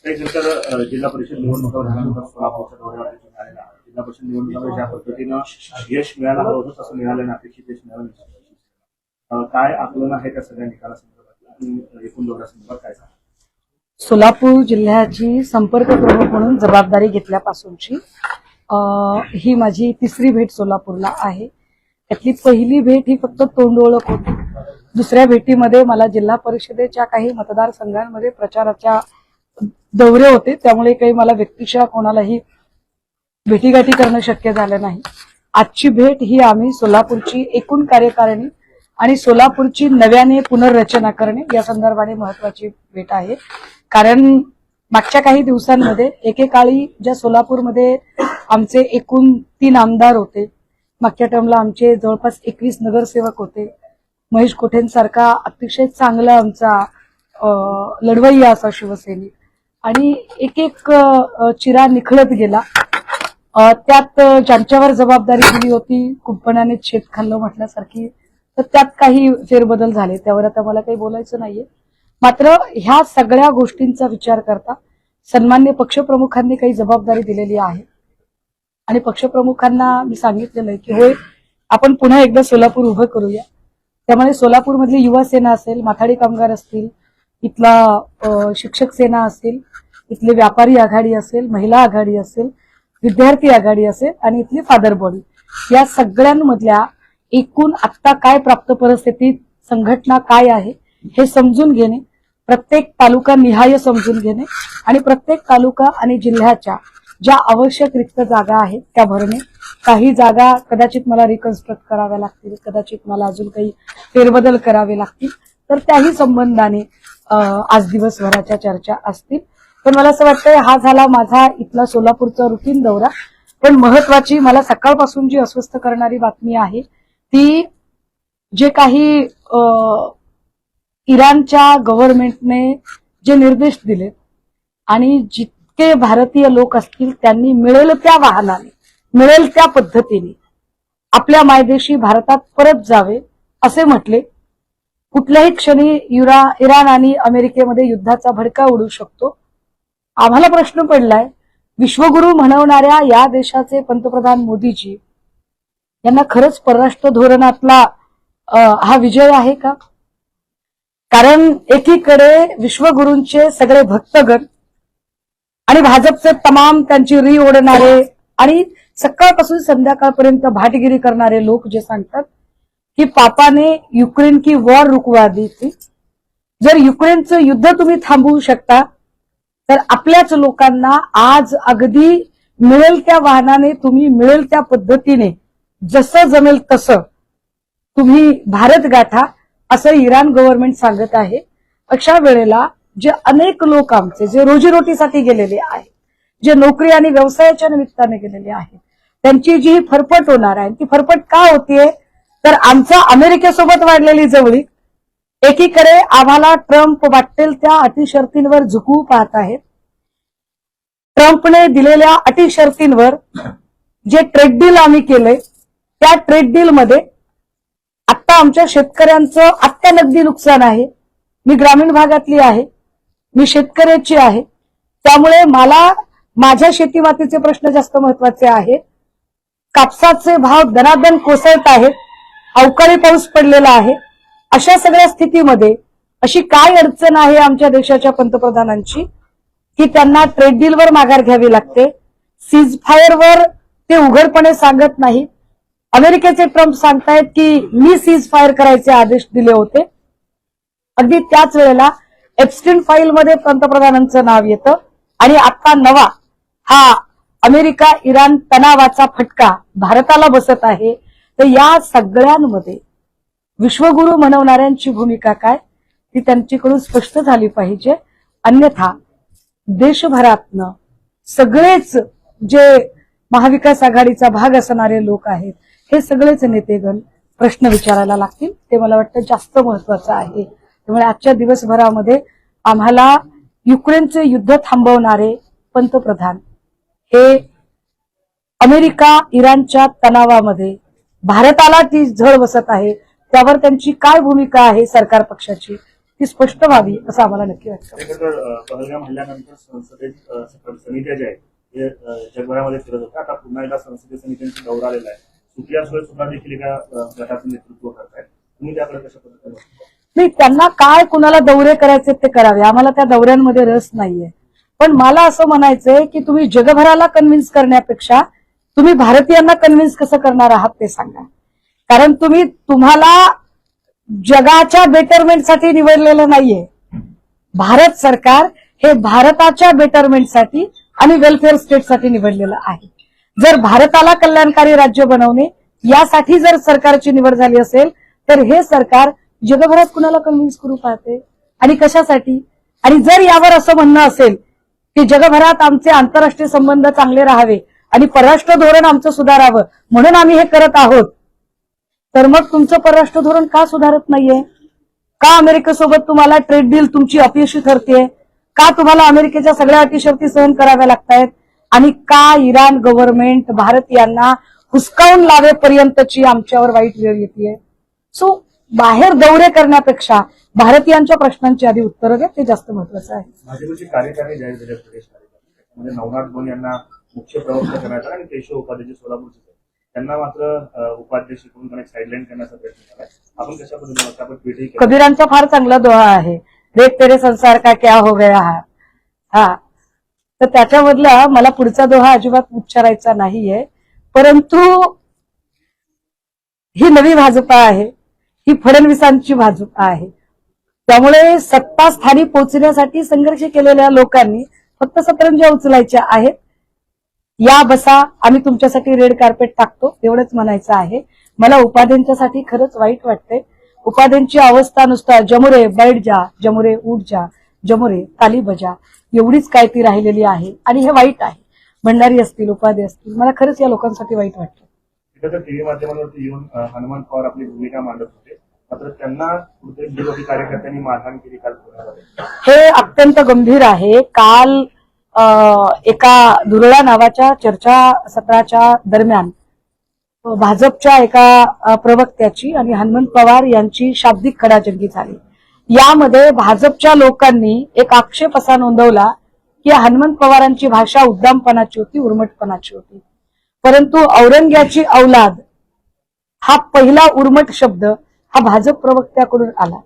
त्यानंतर जिल्हा परिषद निवडणुका झाल्यानंतर सोलापूरच्या दौऱ्यावर आलेला जिल्हा परिषद निवडणुकीमध्ये ज्या पद्धतीनं यश मिळालं हवं होतं तसं मिळालं नाही, अपेक्षित यश मिळालं नाही. काय आकलन आहे त्या सगळ्या निकालासंदर्भात आणि एकूण दौऱ्यासंदर्भात काय सांगा? सोलापूर जिल्ह्याची संपर्क प्रमुख म्हणून जबाबदारी घेतल्यापासूनची ही माझी तिसरी भेट सोलापूरला आहे. त्यातली पहिली भेट ही फक्त तोंड ओळख होती. दुसऱ्या भेटीमध्ये मला जिल्हा परिषदेच्या काही मतदारसंघांमध्ये प्रचाराच्या दौरे होते, त्यामुळे काही मला व्यक्तिशः कोणालाही भेटीगाठी करणं शक्य झालं नाही. आजची भेट ही आम्ही सोलापूरची एकूण कार्यकारिणी आणि सोलापूरची नव्याने पुनर्रचना करणे या संदर्भाने महत्वाची भेट आहे. कारण मागच्या काही दिवसांमध्ये एकेकाळी ज्या सोलापूरमध्ये आमचे एकूण 3 आमदार होते, मागच्या टर्मला आमचे जवळपास 21 नगरसेवक होते. महेश कोठेंसारखा अतिशय चांगला आमचा लढवय्या असा शिवसैनिक आणि एक एक चिरा निखळत गेला. त्यात ज्यांच्यावर जबाबदारी दिली होती कुंपणाने शेत खाल्लं म्हटल्यासारखी, तर त्यात काही फेरबदल झाले, त्यावर आता मला काही बोलायचं नाहीये. मात्र ह्या सगळ्या गोष्टींचा विचार करता सन्मान्य पक्षप्रमुखांनी काही जबाबदारी दिलेली आहे आणि पक्षप्रमुखांना मी सांगितलेलं आहे की होय, आपण पुन्हा एकदा सोलापूर उभं करूया. त्यामुळे सोलापूरमधली युवा सेना असेल, माथाडी कामगार असतील, इथला शिक्षक सेना असेल, इथली व्यापारी आघाडी असेल, महिला आघाडी असेल, विद्यार्थी आघाडी असेल आणि इथली फादर बॉडी, या सगळ्यांमधल्या एकूण आत्ता काय प्राप्त परिस्थितीत संघटना काय आहे हे समजून घेणे, प्रत्येक तालुका निहाय समजून घेणे आणि प्रत्येक तालुका आणि जिल्ह्याच्या ज्या आवश्यक रिक्त जागा आहेत त्या भरणे. काही जागा कदाचित मला रिकन्स्ट्रक्ट कराव्या लागतील, कदाचित मला अजून काही फेरबदल करावे लागतील, तर त्याही संबंधाने आज दिवसभराच्या चर्चा असतील. पण मला असं वाटतंय हा झाला माझा इथला सोलापूरचा रुटीन दौरा. पण महत्वाची मला सकाळपासून जी अस्वस्थ करणारी बातमी आहे ती जे काही इराणच्या गव्हर्नमेंटने जे निर्देश दिले आणि जितके भारतीय लोक असतील त्यांनी मिळेल त्या वाहनाने, मिळेल त्या पद्धतीने आपल्या मायदेशी भारतात परत जावे असे म्हटले. कुठल्याही क्षणी इराण आणि अमेरिकेमध्ये युद्धाचा भडका उडू शकतो. आम्हाला प्रश्न पडलाय, विश्वगुरु म्हणवणाऱ्या या देशाचे पंतप्रधान मोदीजी यांना खरंच परराष्ट्र धोरणातला हा विजय आहे का? कारण एकीकडे विश्वगुरूंचे सगळे भक्तगण आणि भाजपचे तमाम त्यांची री ओढणारे आणि सकाळपासून संध्याकाळपर्यंत भाटगिरी करणारे लोक जे सांगतात की पापाने युक्रेन की वॉर रुकवा दी थी, जर युक्रेनचं युद्ध तुम्ही थांबवू शकता तर आपल्याच लोकांना आज अगदी मिळेल त्या वाहनाने तुम्ही मिळेल त्या पद्धतीने जसं जमेल तसं तुम्ही भारत गाठा असं इराण गव्हर्नमेंट सांगत आहे. अशा वेळेला जे अनेक लोक आमचे जे रोजीरोटीसाठी गेलेले आहेत, जे नोकरी आणि व्यवसायाच्या निमित्ताने गेलेले आहेत, त्यांची जी फरफट होणार आहे ती फरफट का होतीये तर आमचा अमेरिकेसोबत वाढलेली जवळीक, एकीकडे आम्हाला ट्रम्प वाटेल त्या अटी शर्तींवर झुकवू पाहत आहेत. ट्रम्पने दिलेल्या अटी शर्तींवर जे ट्रेड डील आम्ही केलंय त्या ट्रेड डील मध्ये आता आमच्या शेतकऱ्यांचं अत्यानगदी नुकसान आहे. मी ग्रामीण भागातली आहे, मी शेतकऱ्याची आहे, त्यामुळे मला माझ्या शेतीमातीचे प्रश्न जास्त महत्वाचे आहेत. कापसाचे भाव दनादन कोसळत आहेत, अवकाळी पाऊस पडलेला आहे. अशा सगळ्या स्थितीमध्ये अशी काय अडचण आहे आमच्या देशाच्या पंतप्रधानांची की त्यांना ट्रेड डीलवर माघार घ्यावी लागते, सीज फायरवर ते उघडपणे सांगत नाहीत. अमेरिकेचे ट्रम्प सांगतायत की मी सीज फायर करायचे आदेश दिले होते. अगदी त्याच वेळेला एप्स्टीन फाईलमध्ये पंतप्रधानांचं नाव येतं आणि आता नवा हा अमेरिका इराण तणावाचा फटका भारताला बसत आहे. तर या सगळ्यांमध्ये विश्वगुरु म्हणवणाऱ्यांची भूमिका काय ती त्यांच्याकडून स्पष्ट झाली पाहिजे. अन्यथा देशभरातनं सगळेच जे महाविकास आघाडीचा भाग असणारे लोक आहेत हे सगळेच नेतेगण प्रश्न विचारायला लागतील. ते मला वाटतं जास्त महत्वाचं आहे. त्यामुळे आजच्या दिवसभरामध्ये आम्हाला युक्रेनचे युद्ध थांबवणारे पंतप्रधान हे अमेरिका इराणच्या तणावामध्ये भारताला ती झळ बसत आहे त्यावर त्यांची काय भूमिका आहे सरकार पक्षाची ती स्पष्ट व्हावी असं आम्हाला नक्की वाटतं. खरं तर पहलगाम हल्ल्यानंतर समित्या ज्या आहेत ते जगभरामध्ये फिरत होत्या. आता पुन्हा एकदा संसदीय समित्यांचा दौरा आलेला आहे. सुप्रिया सुळे सुद्धा देखील एका गटाचं नेतृत्व करतायत. तुम्ही त्याकडे कशा पद्धतीने बघता? नाही, त्यांना काय कुणाला दौरे करायचे ते करावे, आम्हाला त्या दौऱ्यांमध्ये रस नाहीये. पण मला असं म्हणायचंय की तुम्ही जगभराला कन्व्हिन्स करण्यापेक्षा तुम्ही भारतीयांना कन्व्हिन्स कसं करणार आहात ते सांगा. कारण तुम्हाला जगाच्या बेटरमेंटसाठी निवडलेलं नाहीये. भारत सरकार हे भारताच्या बेटरमेंटसाठी आणि वेलफेअर स्टेटसाठी निवडलेलं आहे. जर भारताला कल्याणकारी राज्य बनवणे यासाठी जर सरकारची निवड झाली असेल तर हे सरकार जगभरात कुणाला कन्व्हिन्स करू पाहते आणि कशासाठी? आणि जर यावर असं म्हणणं असेल की जगभरात आमचे आंतरराष्ट्रीय संबंध चांगले राहावे आणि परराष्ट्र धोरण आमचं सुधारावं म्हणून आम्ही हे करत आहोत, तर मग तुमचं परराष्ट्र धोरण का सुधारत नाहीये? का अमेरिकेसोबत तुम्हाला ट्रेड डील तुमची अपयशी ठरतेय? का तुम्हाला अमेरिकेच्या सगळ्या अटी शर्ती सहन कराव्या लागतायत? आणि का इराण गव्हर्नमेंट भारतीयांना हुसकावून लावेपर्यंतची आमच्यावर वाईट वेळ येते? सो बाहेर दौरे करण्यापेक्षा भारतीयांच्या प्रश्नांची आधी उत्तरं द्या, ते जास्त महत्वाचं आहे. भाजपची कार्यकारिणी जाहीर झाली प्रदेश कार्यकारिणी, त्यामध्ये नवनाथ बोन यांना मुख्य प्रवक्ता करण्यात आला आणि केशव उपाध्याय सोलापूरचे त्यांना मात्र उपाध्यक्ष करून त्यांना साईडलाईन करण्याचा प्रयत्न केला. आपण कशा पद्धतीने आपण ट्विटही केलं. कबीरांचा फार चांगला दोहा आहे, देख तेरे संसार का क्या हो गया हा. तर त्याच्यामधला मला पुढचा दोहा अजिबात उच्चारायचा नाहीये. परंतु ही नवी भाजपा आहे, ही फडणवीसांची भाजपा आहे. त्यामुळे सत्ता स्थानी पोहोचण्यासाठी संघर्ष केलेल्या लोकांनी फक्त सतरंज्या उचलायच्या आहेत. या बसा, आम्ही तुमच्यासाठी रेड कार्पेट टाकतो एवढंच म्हणायचं आहे. मला उपाध्यांच्यासाठी खरंच वाईट वाटतंय. उपाध्यांची अवस्था नुसता जमुरे बैठ जा, जमुरे उठ जा, जमुरे ताली बजा एवढीच काय ती राहिलेली आहे आणि हे वाईट आहे. भंडारी असतील, उपाध्ये असतील, मला खरंच या लोकांसाठी वाईट वाटतं. तिथं टीव्ही माध्यमांवरती येऊन हनुमंत पवार आपली भूमिका मांडत होते, मात्र त्यांना विरोधी कार्यकर्त्यांनी मारहाण केली काल पुण्यामध्ये. हे अत्यंत गंभीर आहे. काल एका दुरळा नावाच्या चर्चा सत्राच्या दरम्यान भाजपच्या एका प्रवक्त्याची आणि हनुमंत पवार यांची शाब्दिक खडाजंगी झाली. यामध्ये भाजपच्या लोकांनी एक आक्षेप असा नोंदवला की हनुमंत पवारांची भाषा उद्दामपणाची होती, उर्मटपणाची होती. परंतु औरंग्याची औलाद हा पहिला उर्मट शब्द हा भाजप प्रवक्त्याकडून आला.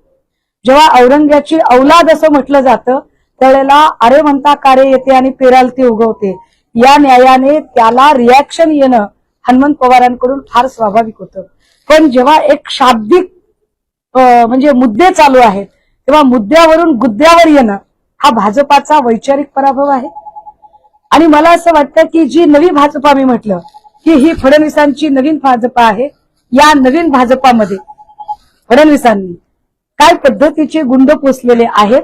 जेव्हा औरंग्याची औलाद असं म्हटलं जातं त्यावेळेला अरे म्हणता कारे येते आणि पेराल ती उगवते या न्यायाने त्याला रिॲक्शन येणं हनुमंत पवारांकडून फार स्वाभाविक होतं. पण जेव्हा एक शाब्दिक म्हणजे मुद्दे चालू आहेत तेव्हा मुद्द्यावरून गुद्द्यावर येणं हा भाजपाचा वैचारिक पराभव आहे. आणि मला असं वाटतं की जी नवी भाजपा मी म्हटलं की ही फडणवीसांची नवीन भाजपा आहे. या नवीन भाजपामध्ये फडणवीसांनी काय पद्धतीचे गुंड पोचलेले आहेत.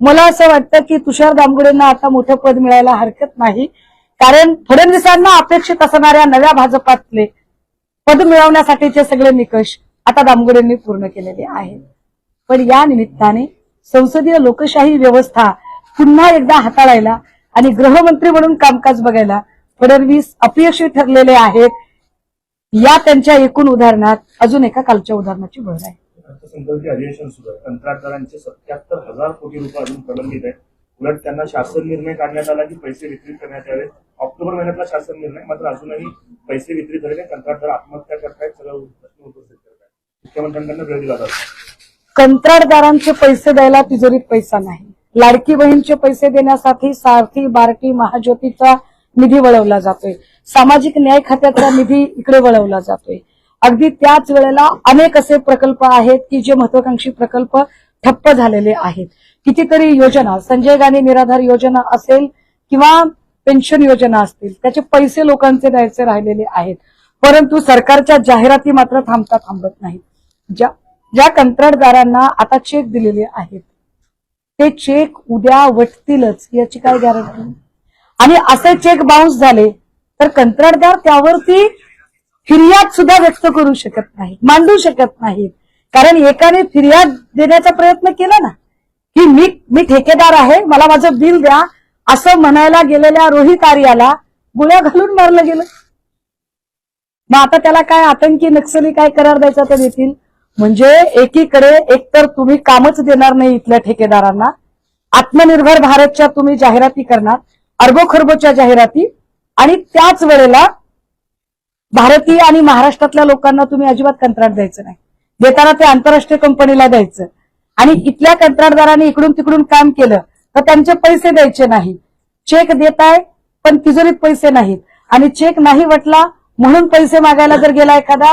मला असं वाटतं की तुषार दामगुडेंना आता मोठं पद मिळायला हरकत नाही, कारण फडणवीसांना अपेक्षित असणाऱ्या नव्या भाजपातले पद मिळवण्यासाठीचे सगळे निकष आता दामगुडेंनी पूर्ण केलेले आहेत. पण या निमित्ताने संसदीय लोकशाही व्यवस्था पुन्हा एकदा हाताळायला आणि गृहमंत्री म्हणून कामकाज बघायला फडणवीस अपयशी ठरलेले आहेत. या त्यांच्या एकूण उदाहरणात अजून एका कालच्या उदाहरणाची भर आहे. अर्थसंकल्पीय अधिवेशन सुरू आहे. कंत्राटदारांचे 77,000 कोटी रुपये अजून प्रलंबित आहेत. उलट त्यांना शासन निर्णय काढण्यात आला की पैसे वितरित करण्यात यावे. ऑक्टोबर महिन्यातला शासन निर्णय, मात्र अजूनही पैसे वितरित झालेले कंत्राटदार आत्महत्या करतायत, सगळं प्रश्न उपस्थित करतायत. मुख्यमंत्र्यांकडून वेळ दिला जातो. कंत्राटदारांचे पैसे द्यायला तिजोरीत पैसा नाही. लाडकी बहीणचे पैसे देण्यासाठी सारथी, बार्टी, महाज्योतीचा निधी वळवला जातोय. सामाजिक न्याय खात्याचा निधी इकडे वळवला जातोय. अगदी त्याच वेळेला अनेक असे प्रकल्प आहेत की जे महत्वाकांक्षी प्रकल्प ठप्प झालेले आहेत. कितीतरी योजना, संजय गांधी निराधार योजना असेल किंवा पेन्शन योजना असतील, त्याचे पैसे लोकांचे द्यायचे राहिलेले आहेत. परंतु सरकारच्या जाहिराती मात्र थांबत नाहीत. ज्या कंत्राटदारांना आता चेक दिलेले आहेत ते चेक उद्या वटतीलच याची काय गॅरंटी? आणि असे चेक बाउन्स झाले तर कंत्राटदार त्यावरती फिर्याद सुद्धा व्यक्त करू शकत नाहीत, मांडू शकत नाहीत. कारण एकाने फिर्याद देण्याचा प्रयत्न केला ना की मी ठेकेदार आहे, मला माझं बिल द्या असं म्हणायला गेलेल्या रोहित आर्याला गोळ्या घालून मारलं गेलं. मग आता त्याला काय आतंकी नक्सली काय करार द्यायचा ते देतील. म्हणजे एकीकडे एकतर तुम्ही कामच देणार नाही इथल्या ठेकेदारांना, आत्मनिर्भर भारतच्या तुम्ही जाहिराती करणार, अरबोखरबोच्या जाहिराती, आणि त्याच वेळेला भारतीय आणि महाराष्ट्रातल्या लोकांना तुम्ही अजिबात कंत्राट द्यायचं नाही. देताना ते आंतरराष्ट्रीय कंपनीला द्यायचं, आणि इथल्या कंत्राटदारांनी इकडून तिकडून काम केलं तर त्यांचे पैसे द्यायचे नाही. चेक देताय पण तिजोरीत पैसे नाहीत, आणि चेक नाही वटला म्हणून पैसे मागायला जर गेला एखादा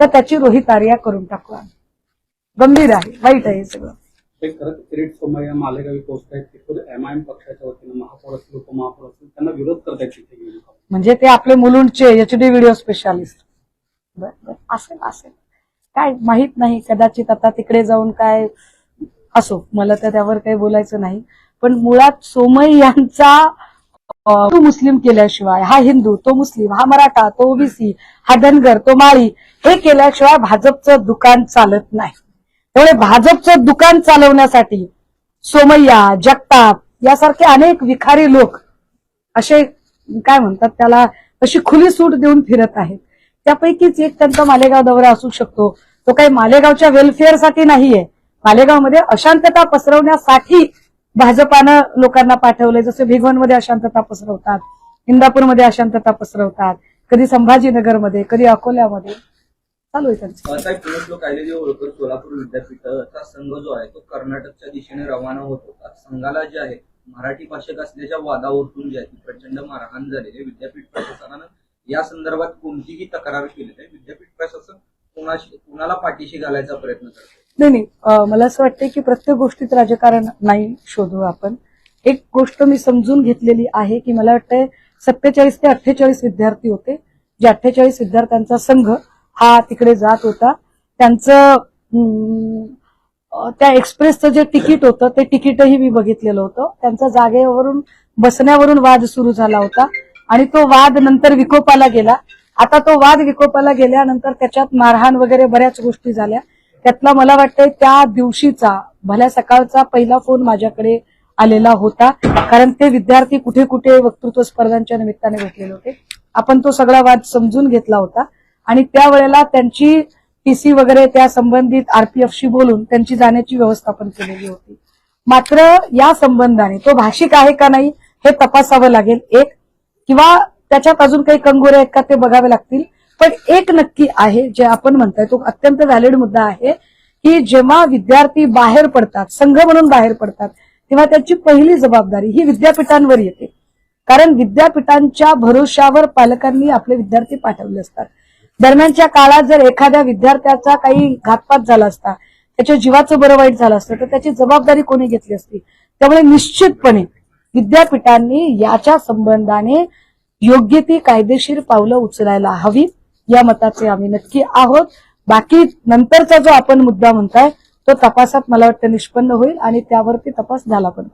तर त्याची रोहितार्या करून टाकू. गंभीर आहे, वाईट आहे हे सगळं. खरंच किरीट सोमय्या मालेगावी पोहोचतायत ते खुद एमआयएम पक्षाच्या वतीनं महापौर असतील उपमहापौर असतील त्यांना विरोध करतायत तिथे घेऊन. म्हणजे ते आपले मुलुंडचे HD व्हिडिओ स्पेशालिस्ट. असेल काय माहित नाही, कदाचित आता तिकडे जाऊन काय असो, मला तर त्यावर काही बोलायचं नाही. पण मुळात सोमय्या यांचा तो मुस्लिम केल्याशिवाय, हा हिंदू तो मुस्लिम, हा मराठा तो ओबीसी, हा धनगर तो माळी, हे केल्याशिवाय भाजपचं दुकान चालत नाही. त्यामुळे भाजपचं दुकान चालवण्यासाठी सोमय्या, जगताप यासारखे अनेक विखारी लोक असे काय म्हणतात त्याला, अशी खुली सूट देऊन फिरत आहेत. त्यापैकीच एक त्यांचा मालेगाव दौरा असू शकतो. तो काही मालेगावच्या वेलफेअरसाठी नाहीये, मालेगावमध्ये अशांतता पसरवण्यासाठी भाजपानं लोकांना पाठवलंय. जसं भिगवणमध्ये अशांतता पसरवतात, इंदापूरमध्ये अशांतता पसरवतात, कधी संभाजीनगरमध्ये, कधी अकोल्यामध्ये चालू आहे त्यांचं. साहेब, पुण्यातलो कायदेदेव होळकर सोलापूर विद्यापीठाचा संघ जो आहे तो कर्नाटकच्या दिशेने रवाना होत होता. संघाला जे आहे मराठी भाषक असल्याच्या वादावरून जे आहे ती प्रचंड मारहाण झालेली. विद्यापीठ प्रशासनानं या संदर्भात कोणतीही तक्रार केली नाही. विद्यापीठ प्रशासन कुणाला पाठीशी घालायचा प्रयत्न करते? नाही, मला असं वाटतं की प्रत्येक गोष्टीत राजकारण नाही शोधू आपण. एक गोष्ट मी समजून घेतलेली आहे की मला वाटतंय 47 ते 48 विद्यार्थी होते, जे 48 विद्यार्थ्यांचा संघ हा तिकडे जात होता. त्यांचं त्या एक्सप्रेसचं जे तिकीट होतं ते तिकीटही मी बघितलेलं होतं. त्यांचा जागेवरून बसण्यावरून वाद सुरू झाला होता, आणि तो वाद नंतर विकोपाला गेला. आता तो वाद विकोपाला गेल्यानंतर त्याच्यात मारहाण वगैरे बऱ्याच गोष्टी झाल्या. त्यातला मला वाटतंय त्या दिवशीचा भल्या सकाळचा पहिला फोन माझ्याकडे आलेला होता, कारण ते विद्यार्थी कुठे कुठे वक्तृत्व स्पर्धांच्या निमित्ताने भेटलेले होते. आपण तो सगळा वाद समजून घेतला होता, आणि त्यावेळेला त्यांची टीसी वगैरे त्या संबंधित RPFशी बोलून त्यांची जाण्याची व्यवस्था पण केलेली होती. मात्र या संबंधाने तो भाषिक आहे का नाही हे तपासावं लागेल, एक, किंवा त्याच्यात अजून काही कंगोरे आहेत का ते बघावे लागतील. पण एक नक्की आहे, जे आपण म्हणताय तो अत्यंत व्हॅलिड मुद्दा आहे, की जेव्हा विद्यार्थी बाहेर पडतात, संघ म्हणून बाहेर पडतात, तेव्हा त्याची पहिली जबाबदारी ही विद्यापीठांवर येते. कारण विद्यापीठांच्या भरोशावर पालकांनी आपले विद्यार्थी पाठवले असतात. दरम्यानच्या काळात जर एखाद्या विद्यार्थ्याचा काही घातपात झाला असता, त्याच्या जीवाचं बरं वाईट झालं असतं, तर त्याची जबाबदारी कोणी घेतली असती. त्यामुळे निश्चितपणे विद्यापीठांनी याच्या संबंधाने योग्य ती कायदेशीर पावलं उचलायला हवी, या मताचे आम्ही नक्की आहोत. बाकी नंतरचा जो आपण मुद्दा म्हणताय तो तपासात मला वाटतं निष्पन्न होईल, आणि त्यावरती तपास झाला पण